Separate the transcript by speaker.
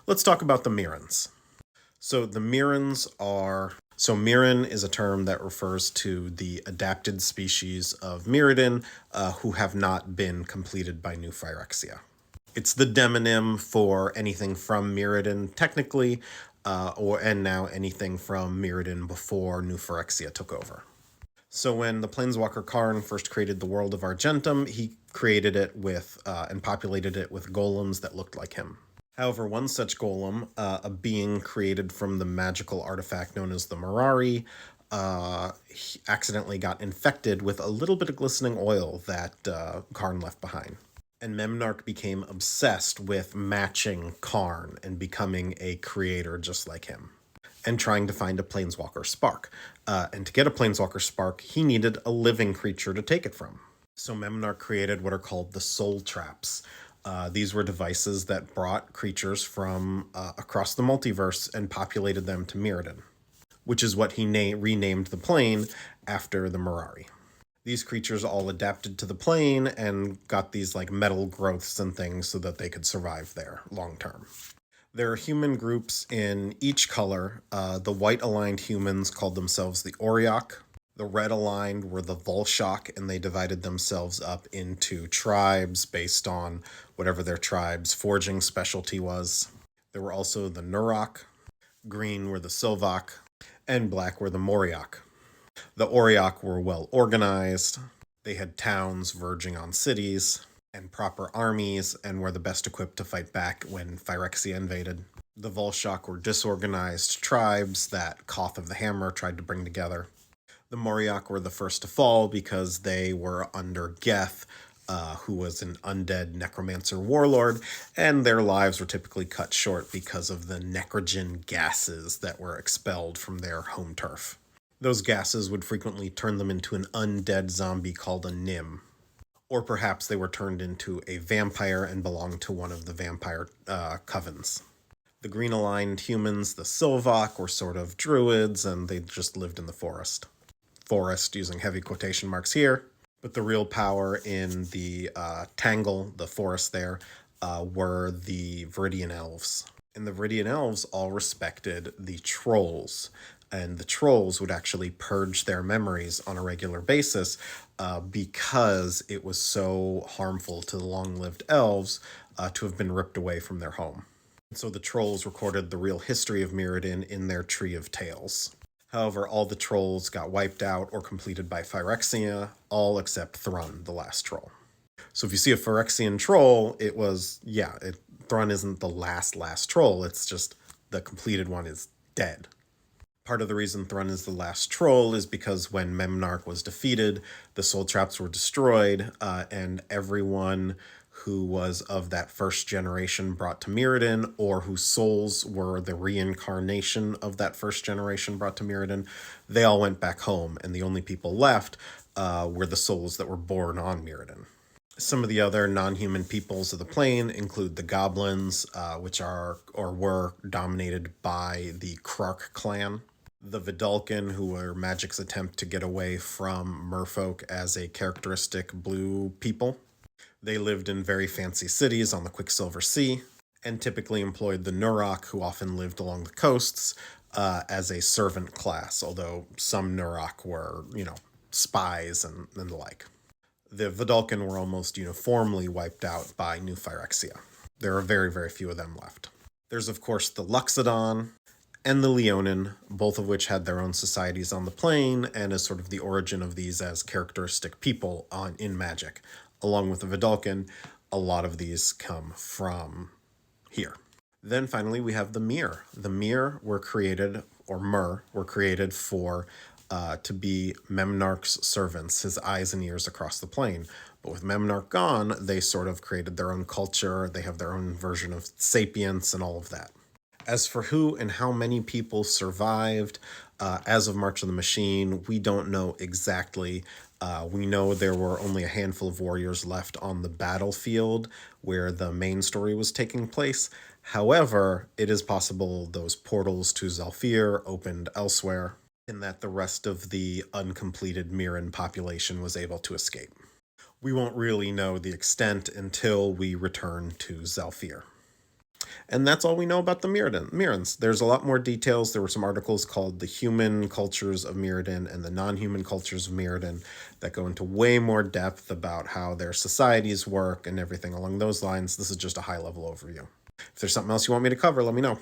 Speaker 1: Let's talk about the Mirrans. So the Mirrans are so Mirran is a term that refers to the adapted species of Mirrodin who have not been completed by New Phyrexia. It's the demonym for anything from Mirrodin, technically, and now anything from Mirrodin before New Phyrexia took over. So when the Planeswalker Karn first created the world of Argentum, he created it with and populated it with golems that looked like him. However, one such golem, a being created from the magical artifact known as the Mirari, he accidentally got infected with a little bit of glistening oil that Karn left behind. And Memnarch became obsessed with matching Karn and becoming a creator just like him, and trying to find a Planeswalker spark. And to get a Planeswalker spark, he needed a living creature to take it from. So Memnarch created what are called the soul traps. These were devices that brought creatures from across the multiverse and populated them to Mirrodin, which is what he renamed the plane after the Mirari. These creatures all adapted to the plane and got these like metal growths and things so that they could survive there long term. There are human groups in each color. The white-aligned humans called themselves the Auriok. The red-aligned were the Volshok, and they divided themselves up into tribes based on whatever their tribe's forging specialty was. There were also the Nurok. Green were the Sylvok, and black were the Moriok. The Auriok were well organized. They had towns verging on cities and proper armies, and were the best equipped to fight back when Phyrexia invaded. The Volshok were disorganized tribes that Koth of the Hammer tried to bring together. The Moriok were the first to fall because they were under Geth, who was an undead necromancer warlord, and their lives were typically cut short because of the necrogen gases that were expelled from their home turf. Those gases would frequently turn them into an undead zombie called a Nim. Or perhaps they were turned into a vampire and belonged to one of the vampire covens. The green-aligned humans, the Sylvok, were sort of druids, and they just lived in the forest. Forest, using heavy quotation marks here. But the real power in the Tangle, the forest there, were the Viridian Elves. And the Viridian Elves all respected the Trolls. And the Trolls would actually purge their memories on a regular basis because it was so harmful to the long-lived elves to have been ripped away from their home. And so the Trolls recorded the real history of Mirrodin in their Tree of Tales. However, all the Trolls got wiped out or completed by Phyrexia, all except Thrun, the last troll. So if you see a Phyrexian troll, Thrun isn't the last troll, it's just the completed one is dead. Part of the reason Thrun is the last troll is because when Memnarch was defeated, the soul traps were destroyed, and everyone who was of that first generation brought to Mirrodin, or whose souls were the reincarnation of that first generation brought to Mirrodin, they all went back home, and the only people left were the souls that were born on Mirrodin. Some of the other non-human peoples of the plane include the goblins, which are or were dominated by the Krark clan. The Vidalcan, who were Magic's attempt to get away from merfolk as a characteristic blue people. They lived in very fancy cities on the Quicksilver Sea, and typically employed the Nurok, who often lived along the coasts, as a servant class, although some Nurok were, spies and the like. The Vidalcan were almost uniformly wiped out by New Phyrexia. There are very, very few of them left. There's, of course, the Luxodon and the Leonin, both of which had their own societies on the plane, and is sort of the origin of these as characteristic people in Magic. Along with the Vidalcan, a lot of these come from here. Then finally we have the Mir. The Mir were created, or Mir, were created for to be Memnarch's servants, his eyes and ears across the plane. But with Memnarch gone, they sort of created their own culture, they have their own version of sapience and all of that. As for who and how many people survived, as of March of the Machine, we don't know exactly. We know there were only a handful of warriors left on the battlefield where the main story was taking place. However, it is possible those portals to Zhalfir opened elsewhere, and that the rest of the uncompleted Mirran population was able to escape. We won't really know the extent until we return to Zhalfir. And that's all we know about the Mirrans. There's a lot more details. There were some articles called The Human Cultures of Mirrodin and the Non-Human Cultures of Mirrodin that go into way more depth about how their societies work and everything along those lines. This is just a high-level overview. If there's something else you want me to cover, let me know.